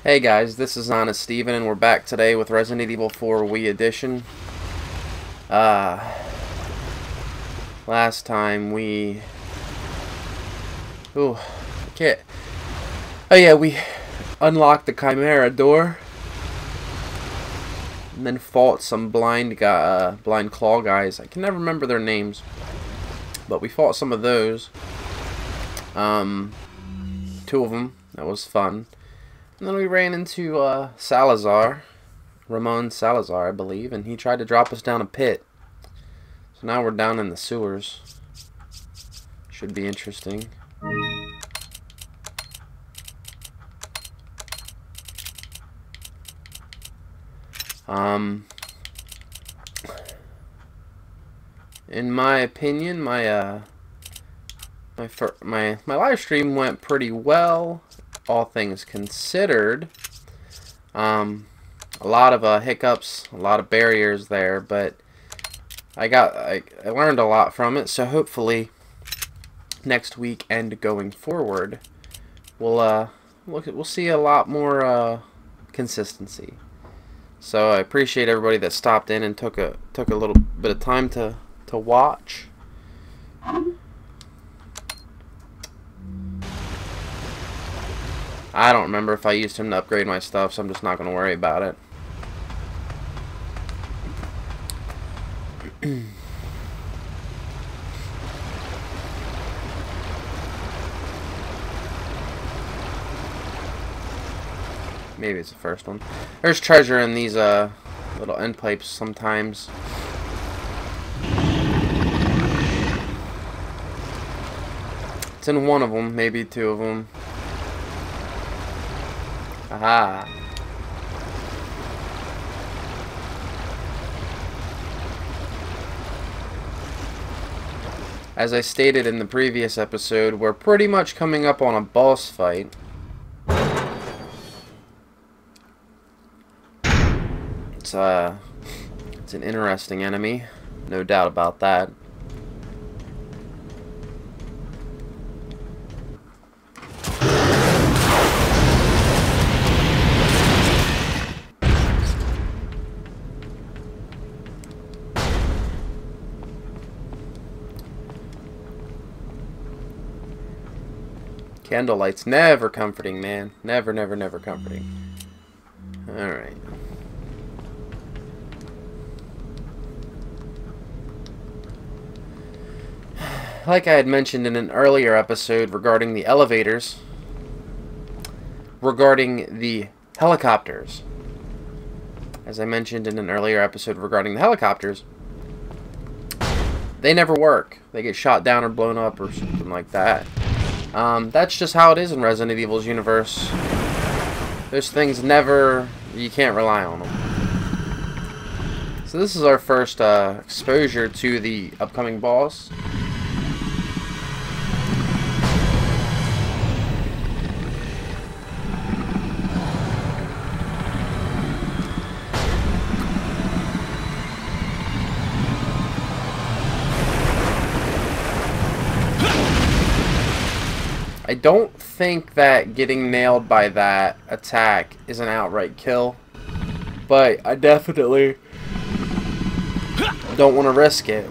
Hey guys, this is Honest Steven, and we're back today with Resident Evil 4 Wii Edition. Last time we... we unlocked the Chimera door. And then fought some blind claw guys. I can never remember their names. But we fought some of those. Two of them. That was fun. And then we ran into Salazar, Ramon Salazar, I believe, and he tried to drop us down a pit. So now we're down in the sewers. Should be interesting. In my opinion, my live stream went pretty well. All things considered. A lot of hiccups, a lot of barriers there, but I learned a lot from it, so hopefully next week and going forward we'll see a lot more consistency. So I appreciate everybody that stopped in and took a little bit of time to watch. I don't remember if I used him to upgrade my stuff, so I'm just not going to worry about it. Maybe it's the first one. There's treasure in these little end pipes sometimes. It's in one of them, maybe two of them. Aha. As I stated in the previous episode, we're pretty much coming up on a boss fight. It's an interesting enemy, no doubt about that. Candlelight's never comforting, man. Never, never, never comforting. Alright. Like I had mentioned in an earlier episode regarding the elevators, regarding the helicopters. As I mentioned in an earlier episode regarding the helicopters, they never work. They get shot down or blown up or something like that. That's just how it is in Resident Evil's universe. Those things you can't rely on them. So this is our first exposure to the upcoming boss. I don't think that getting nailed by that attack is an outright kill, but I definitely don't want to risk it.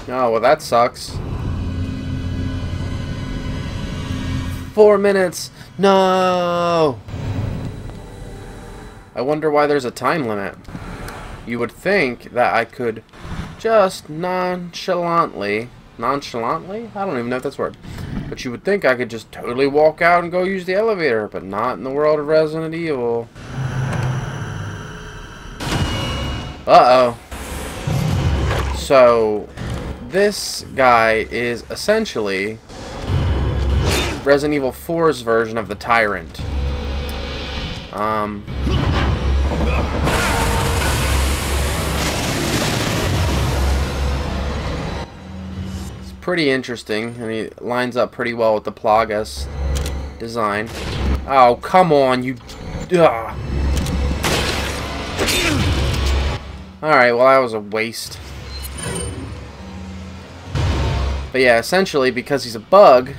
Oh, well, that sucks. 4 minutes. No! I wonder why there's a time limit. You would think that I could just nonchalantly... Nonchalantly? I don't even know if that's a word. But you would think I could just totally walk out and go use the elevator, but not in the world of Resident Evil. Uh-oh. So... this guy is essentially Resident Evil 4's version of the Tyrant. pretty interesting, and he lines up pretty well with the Plagas design. Oh, come on, you... Ugh. Alright, well, that was a waste. But yeah, essentially, because he's a bug,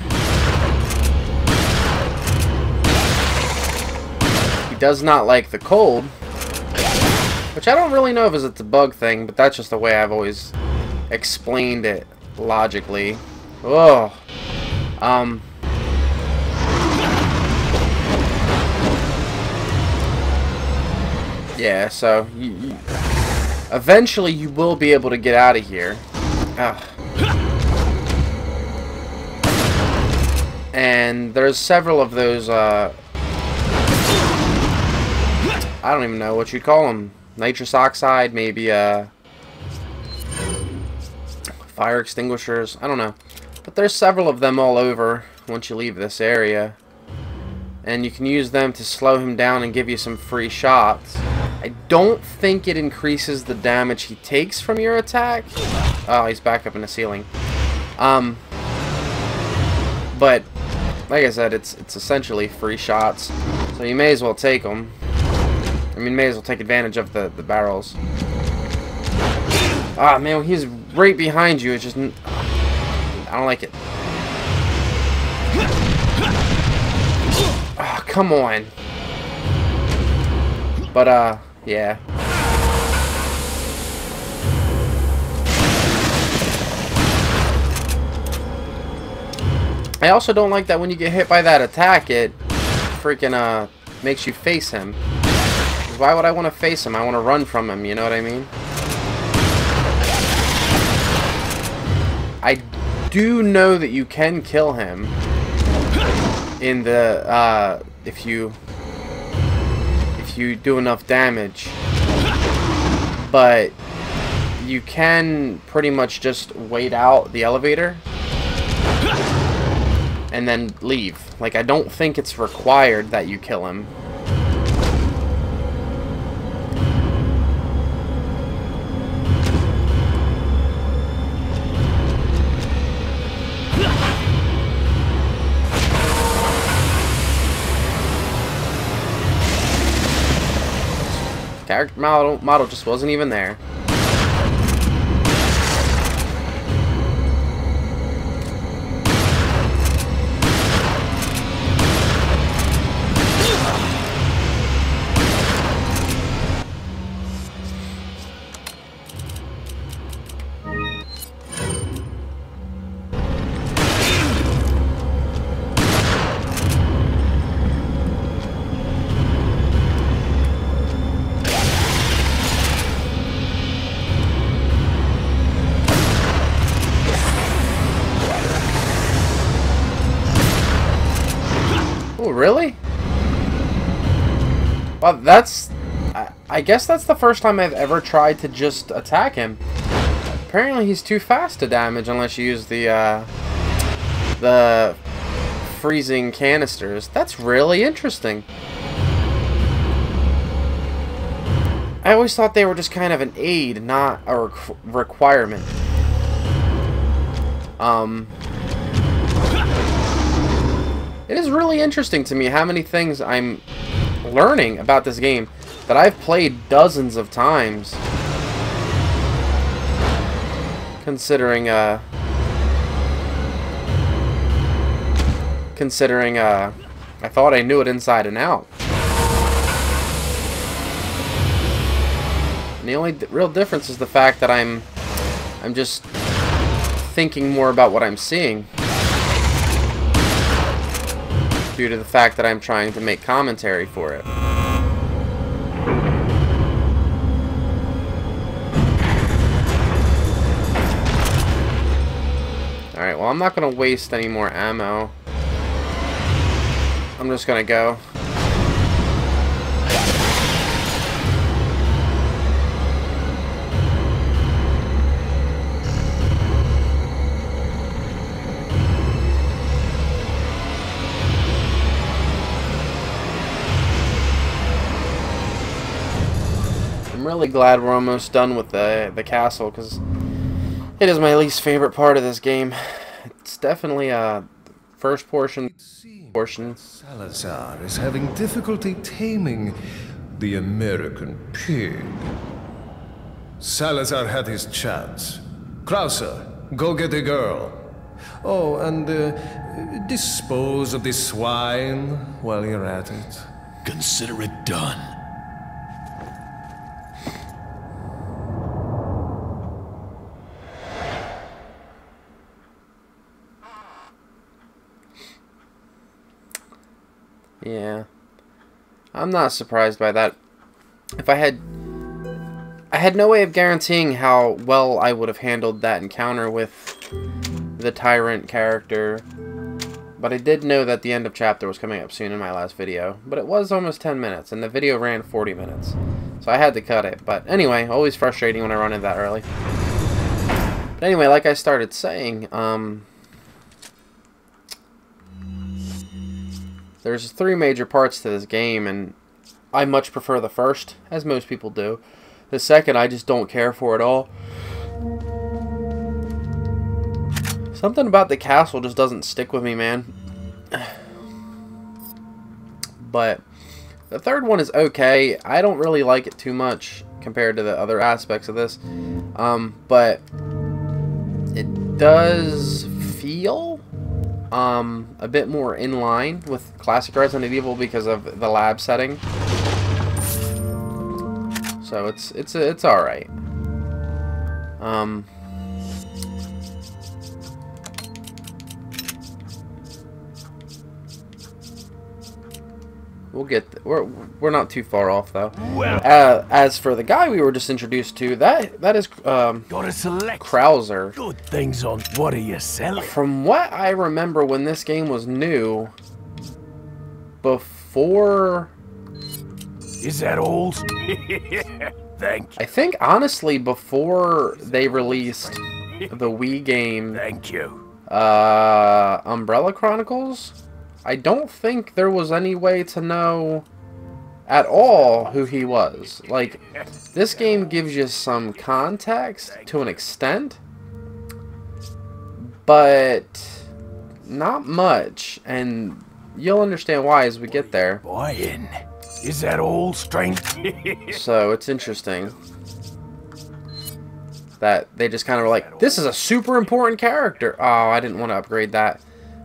he does not like the cold. Which I don't really know if it's a bug thing, but that's just the way I've always explained it logically. Oh. Yeah, so eventually you will be able to get out of here. Ugh. And there's several of those, I don't even know what you'd call them. Nitrous oxide, maybe, fire extinguishers, I don't know. But there's several of them all over once you leave this area. And you can use them to slow him down and give you some free shots. I don't think it increases the damage he takes from your attack. Oh, he's back up in the ceiling. But like I said, it's essentially free shots, so you may as well take them. I mean, may as well take advantage of the barrels. Ah, man, he's right behind you. It's just... I don't like it. Ah, come on. But, yeah. I also don't like that when you get hit by that attack, it freaking, makes you face him. Why would I want to face him? I want to run from him, you know what I mean? I do know that you can kill him in the, if you do enough damage. But you can pretty much just wait out the elevator and then leave. Like, I don't think it's required that you kill him. Character model just wasn't even there. Oh, really? Well, that's... I guess that's the first time I've ever tried to just attack him. Apparently he's too fast to damage unless you use the freezing canisters. That's really interesting. I always thought they were just kind of an aid, not a requirement. It is really interesting to me how many things I'm learning about this game that I've played dozens of times. Considering I thought I knew it inside and out. And the only real difference is the fact that I'm just thinking more about what I'm seeing. Due to the fact that I'm trying to make commentary for it. Alright, well, I'm not going to waste any more ammo. I'm just going to go. I'm really glad we're almost done with the castle, because It is my least favorite part of this game. It's definitely a first portion. Salazar is having difficulty taming the American pig. Salazar had his chance. Krauser, go get the girl. Oh, and dispose of the swine while you're at it. Consider it done. Yeah. I'm not surprised by that. If I had no way of guaranteeing how well I would have handled that encounter with the Tyrant character. But I did know that the end of chapter was coming up soon in my last video. But it was almost 10 minutes, and the video ran 40 minutes. So I had to cut it. But anyway, always frustrating when I run it that early. But anyway, like I started saying, there's 3 major parts to this game, and I much prefer the first, as most people do. The second, I just don't care for at all. Something about the castle just doesn't stick with me, man. But the third one is okay. I don't really like it too much compared to the other aspects of this. But it does feel a bit more in line with classic Resident Evil because of the lab setting. So it's all right. We'll get we're not too far off though. Well, as for the guy we were just introduced to, that is gotta select Krauser. Good things on what are you selling? From what I remember when this game was new, before. Is that all? Thank you. I think honestly before they released the Wii game. Thank you. Umbrella Chronicles. I don't think there was any way to know at all who he was. Like, this game gives you some context to an extent, but not much, and you'll understand why as we get there. Buying. Is that all, strange? So it's interesting that they just kind of were like, this is a super important character. Oh, I didn't want to upgrade that.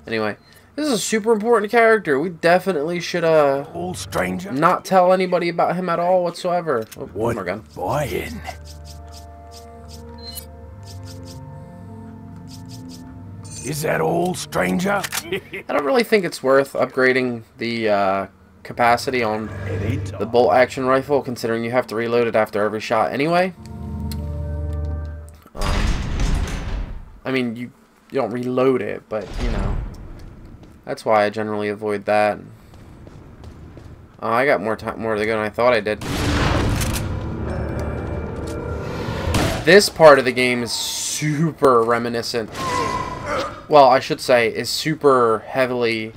Anyway. This is a super important character. We definitely should old stranger, not tell anybody about him at all whatsoever. Oh, one more gun. Buying. Is that all, stranger? I don't really think it's worth upgrading the capacity on the bolt action rifle, considering you have to reload it after every shot anyway. I mean, you don't reload it, but you know. That's why I generally avoid that. Oh, I got more to go than I thought I did. This part of the game is super reminiscent. Well, I should say, is super heavily...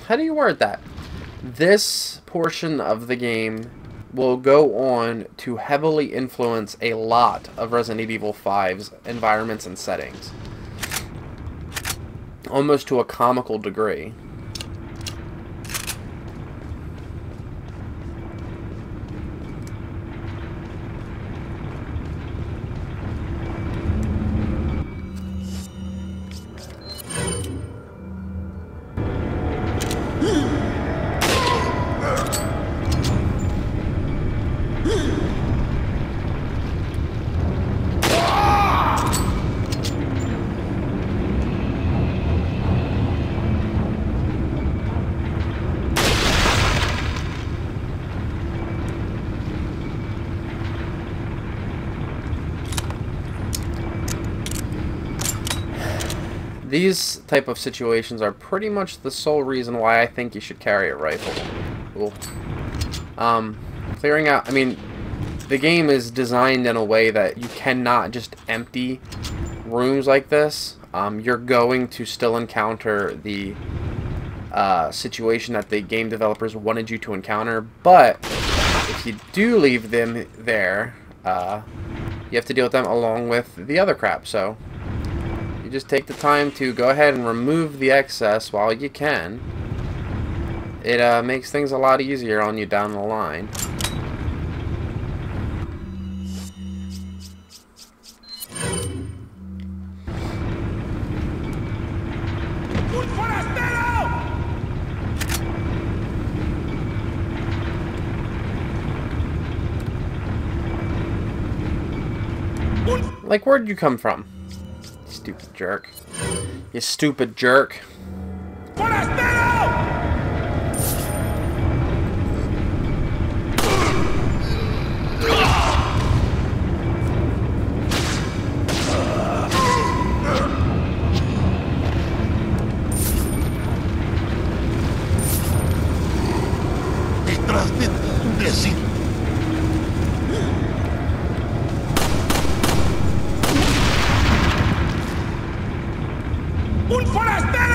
How do you word that? This portion of the game will go on to heavily influence a lot of Resident Evil 5's environments and settings. Almost to a comical degree. These type of situations are pretty much the sole reason why I think you should carry a rifle. Cool. Clearing out, I mean, the game is designed in a way that you cannot just empty rooms like this. You're going to still encounter the situation that the game developers wanted you to encounter, but if you do leave them there, you have to deal with them along with the other crap. So you just take the time to go ahead and remove the excess while you can. It makes things a lot easier on you down the line. Like, where'd you come from? You stupid jerk. You stupid jerk. Detrás de ti, imbécil. ¡Un forastero!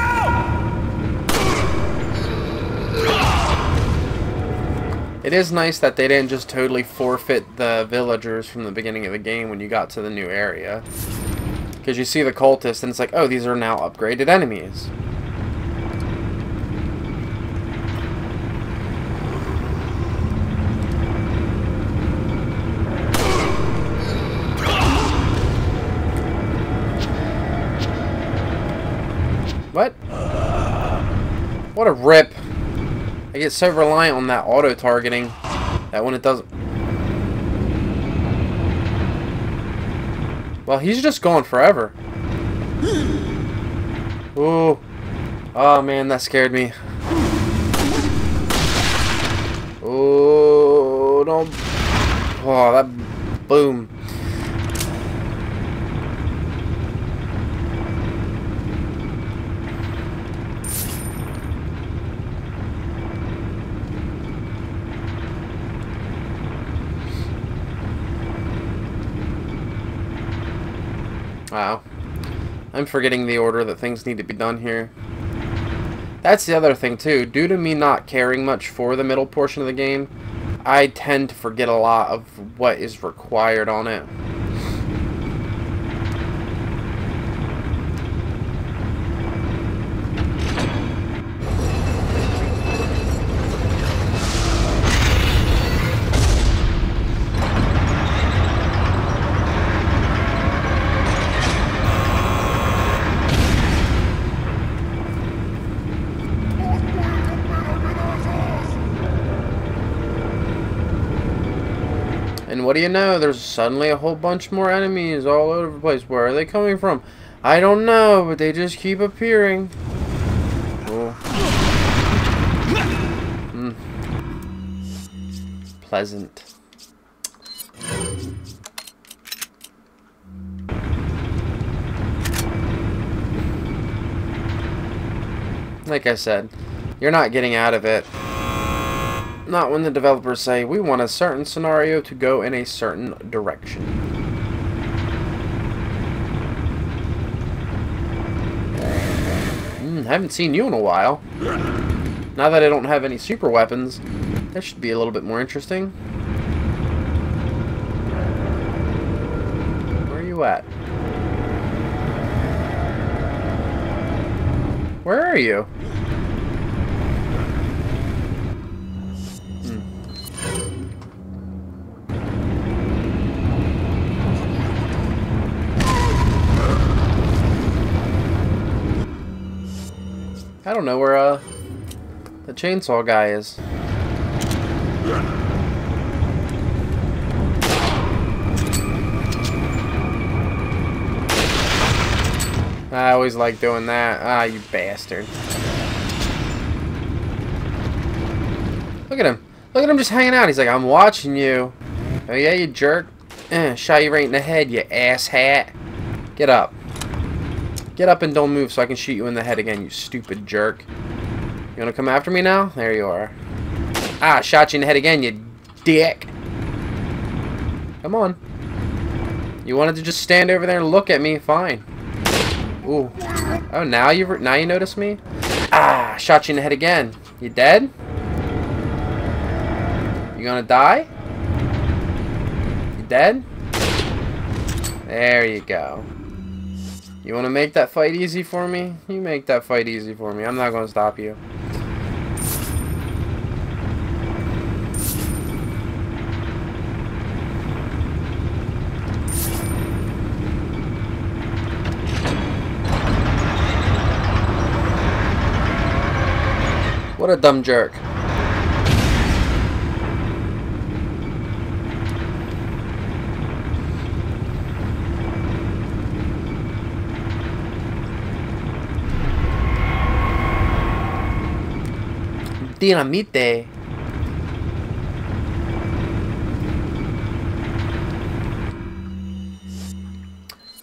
It is nice that they didn't just totally forfeit the villagers from the beginning of the game when you got to the new area. Because you see the cultists and it's like, oh, these are now upgraded enemies. What? What a rip. I get so reliant on that auto-targeting that when it doesn't... Well, he's just gone forever. Ooh. Oh, man, that scared me. Oh, don't... Oh, that... Boom. Wow. I'm forgetting the order that things need to be done here. That's the other thing too. Due to me not caring much for the middle portion of the game, I tend to forget a lot of what is required on it. And what do you know? There's suddenly a whole bunch more enemies all over the place. Where are they coming from? I don't know, but they just keep appearing. Oh. Pleasant. Like I said, you're not getting out of it. Not when the developers say, we want a certain scenario to go in a certain direction. Haven't seen you in a while. Now that I don't have any super weapons, that should be a little bit more interesting. Where are you at? Where are you? I don't know where the chainsaw guy is. I always like doing that. Ah, you bastard. Look at him. Look at him just hanging out. He's like, I'm watching you. Oh yeah, you jerk. Shot you right in the head, you ass hat. Get up. Get up and don't move so I can shoot you in the head again, you stupid jerk. You wanna come after me now? There you are. Ah, shot you in the head again, you dick. Come on. You wanted to just stand over there and look at me? Fine. Ooh. Oh, now you notice me? Ah, shot you in the head again. You dead? You gonna die? You dead? There you go. You want to make that fight easy for me? You make that fight easy for me. I'm not going to stop you. What a dumb jerk. Dinamite.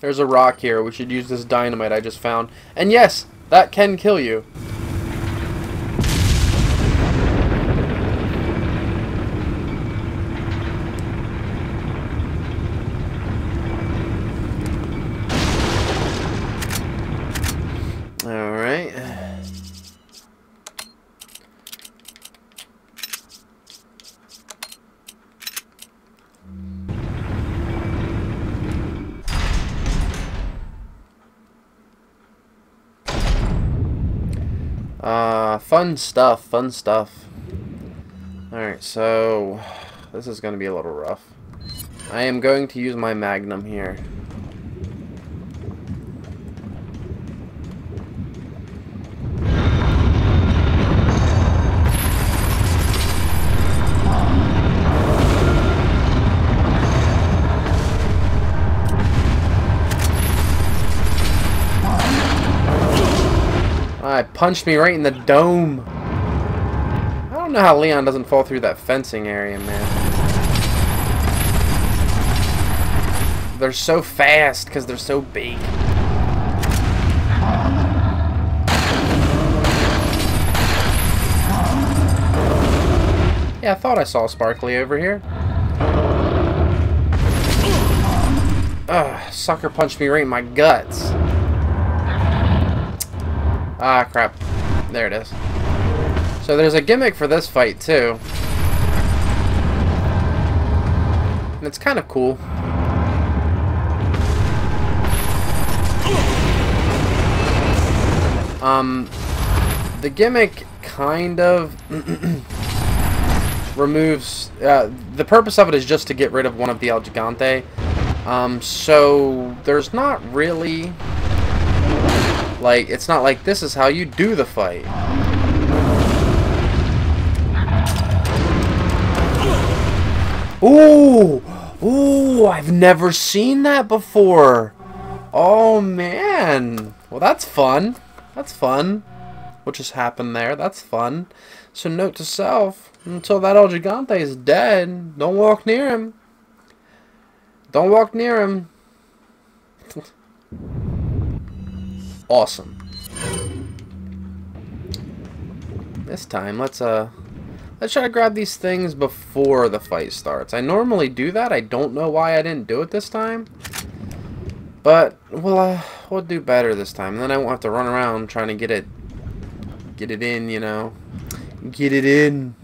There's a rock here. We should use this dynamite I just found. And yes, that can kill you. Alright. Fun stuff, fun stuff. Alright, so this is going to be a little rough. I am going to use my magnum here. It punched me right in the dome. I don't know how Leon doesn't fall through that fencing area, man. They're so fast because they're so big. Yeah, I thought I saw Sparkly over here. Ugh, sucker punched me right in my guts. Ah, crap. There it is. So there's a gimmick for this fight, too. And it's kind of cool. The gimmick kind of removes... the purpose of it is just to get rid of one of the El Gigante. So there's not really... Like, it's not like this is how you do the fight. Ooh! Ooh, I've never seen that before. Oh, man. Well, that's fun. That's fun. What just happened there? That's fun. So note to self, until that El Gigante is dead, don't walk near him. Don't walk near him. Awesome. This time, let's try to grab these things before the fight starts. I normally do that. I don't know why I didn't do it this time. But we'll do better this time. And then I won't have to run around trying to get it in, you know. Get it in.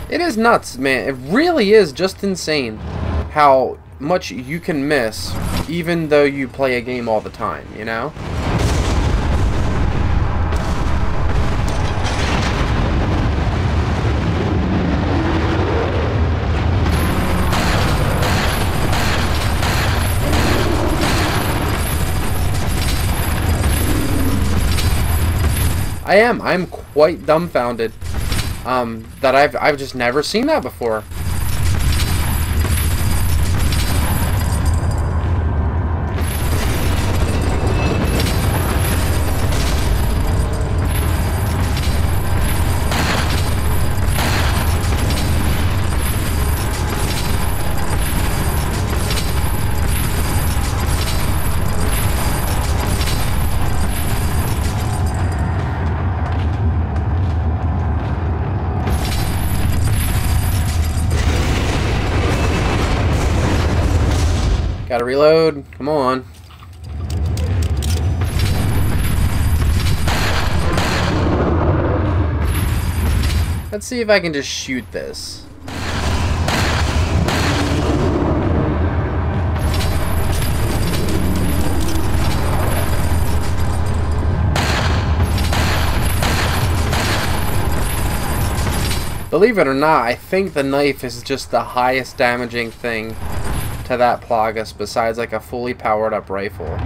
It is nuts, man. It really is just insane how much you can miss even though you play a game all the time, you know? I'm quite dumbfounded. That I've just never seen that before. Gotta reload. Come on. Let's see if I can just shoot this. Believe it or not, I think the knife is just the highest damaging thing to that Plagas besides like a fully powered up rifle.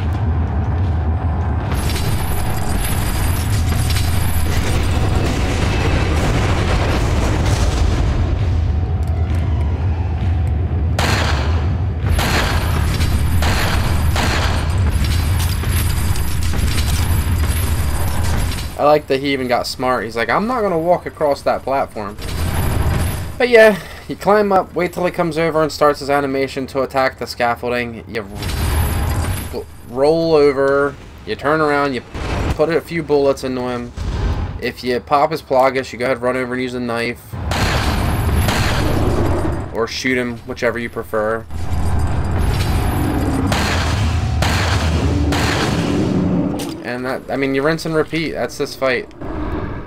I like that he even got smart. He's like, I'm not going to walk across that platform. But yeah, you climb up, wait till he comes over and starts his animation to attack the scaffolding. You roll over, you turn around, you put a few bullets into him. If you pop his Plagas, you go ahead and run over and use a knife. Or shoot him, whichever you prefer. And that, I mean, you rinse and repeat. That's this fight.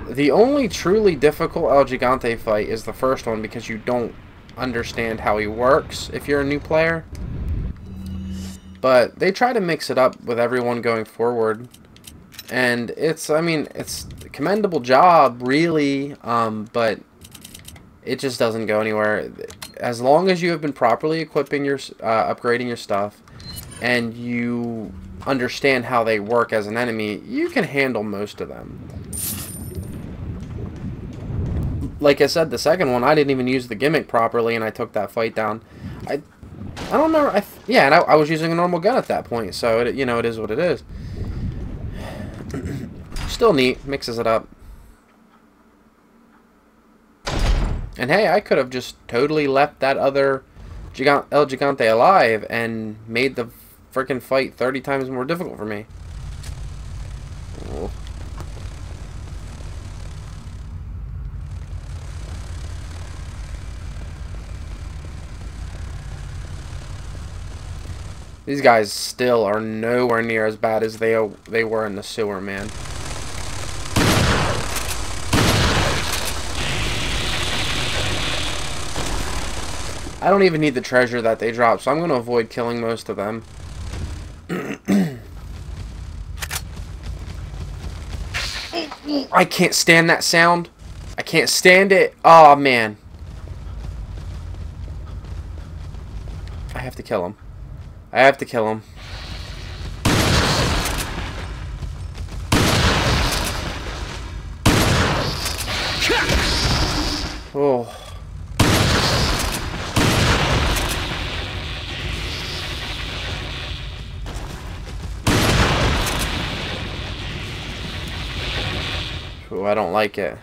The only truly difficult El Gigante fight is the first one because you don't understand how he works if you're a new player. But they try to mix it up with everyone going forward. And it's, I mean, it's a commendable job, really, but it just doesn't go anywhere. As long as you have been properly equipping your, upgrading your stuff, and you understand how they work as an enemy, you can handle most of them. Like I said, the second one, I didn't even use the gimmick properly, and I took that fight down. I don't remember. Yeah, and I was using a normal gun at that point, so it, you know, it is what it is. Still neat, mixes it up. And hey, I could have just totally left that other El Gigante alive and made the freaking fight 30 times more difficult for me. Oh. These guys still are nowhere near as bad as they were in the sewer, man. I don't even need the treasure that they drop, so I'm going to avoid killing most of them. I can't stand that sound. I can't stand it. Oh, man. I have to kill him. I have to kill him. Oh. Ooh, I don't like it.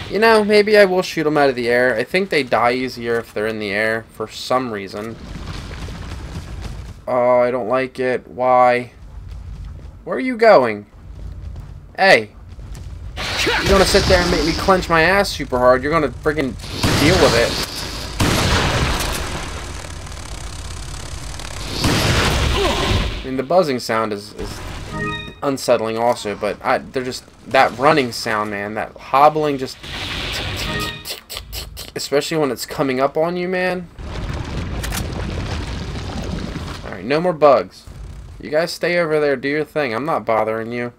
You know, maybe I will shoot them out of the air. I think they die easier if they're in the air for some reason. Oh, I don't like it. Why? Where are you going? Hey. You're gonna sit there and make me clench my ass super hard. You're gonna friggin' deal with it. I mean, the buzzing sound is unsettling also, but they're just, that running sound, man, that hobbling, just, especially when it's coming up on you, man. Alright, no more bugs. You guys stay over there, do your thing. I'm not bothering you.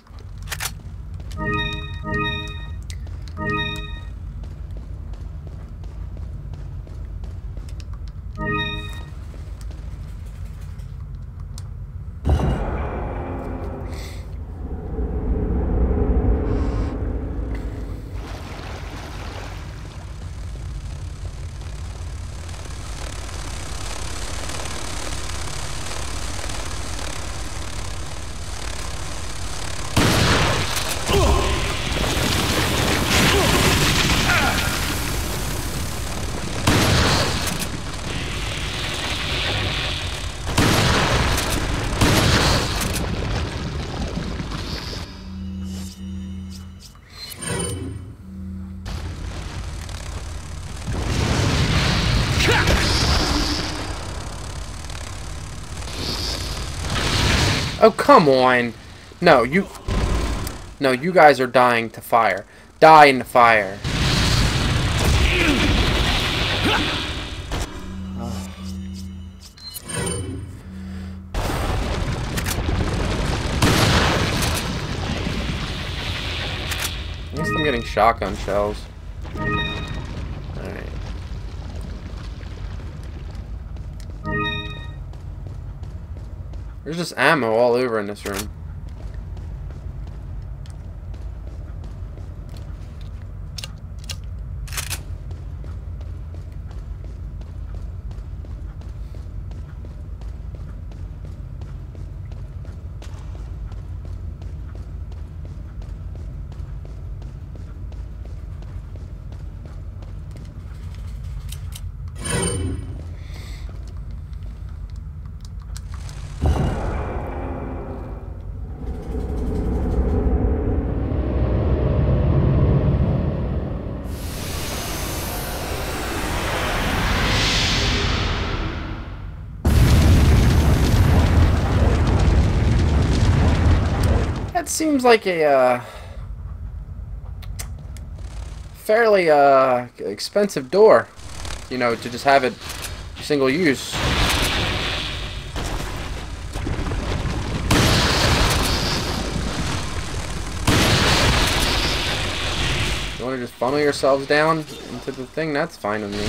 Oh, come on. No, you guys are dying to fire. Die in the fire. At least I'm getting shotgun shells. Alright. There's just ammo all over in this room. That seems like a fairly expensive door, you know, to just have it single use. You want to just funnel yourselves down into the thing? That's fine with me.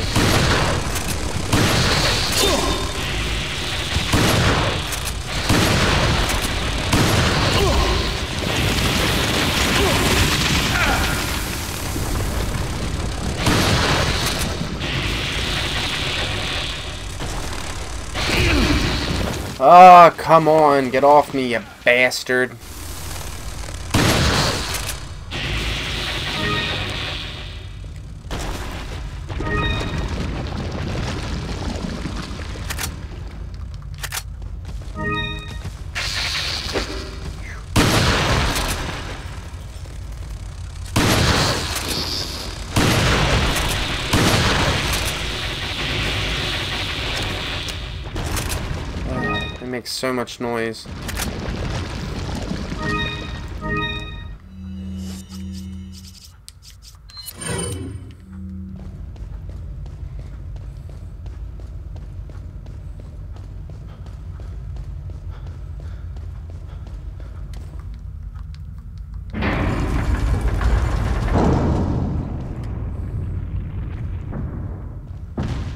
Oh, come on. Get off me, you bastard. Makes so much noise.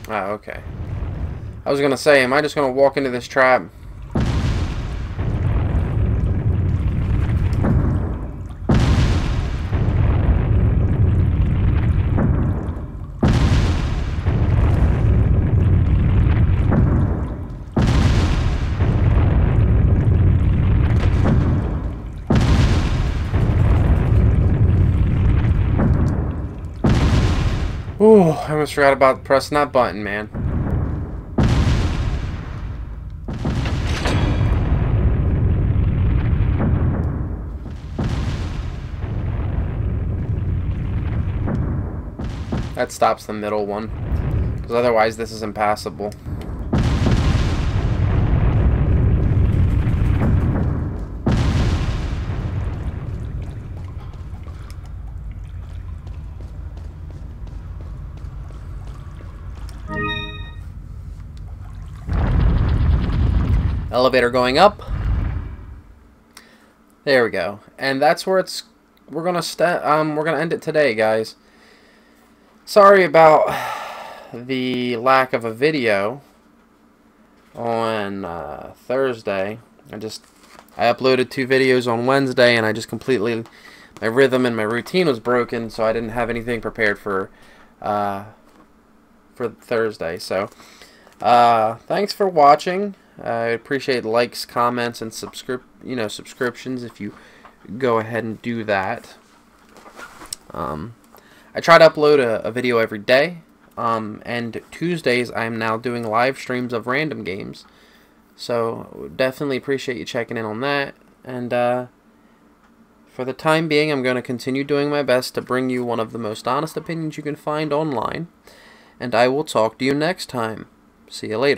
Ah, okay. I was gonna say, am I just gonna walk into this trap? Ooh, I almost forgot about pressing that button, man. That stops the middle one, because otherwise this is impassable. Elevator going up. There we go, and that's where we're gonna end it today, guys. Sorry about the lack of a video on Thursday. I uploaded 2 videos on Wednesday, and I just completely, my rhythm and my routine was broken, so I didn't have anything prepared for Thursday. So thanks for watching. I appreciate likes, comments, and subscriptions if you go ahead and do that. I try to upload a video every day, and Tuesdays I'm now doing live streams of random games, so definitely appreciate you checking in on that. And for the time being, I'm going to continue doing my best to bring you one of the most honest opinions you can find online, and I will talk to you next time. See you later.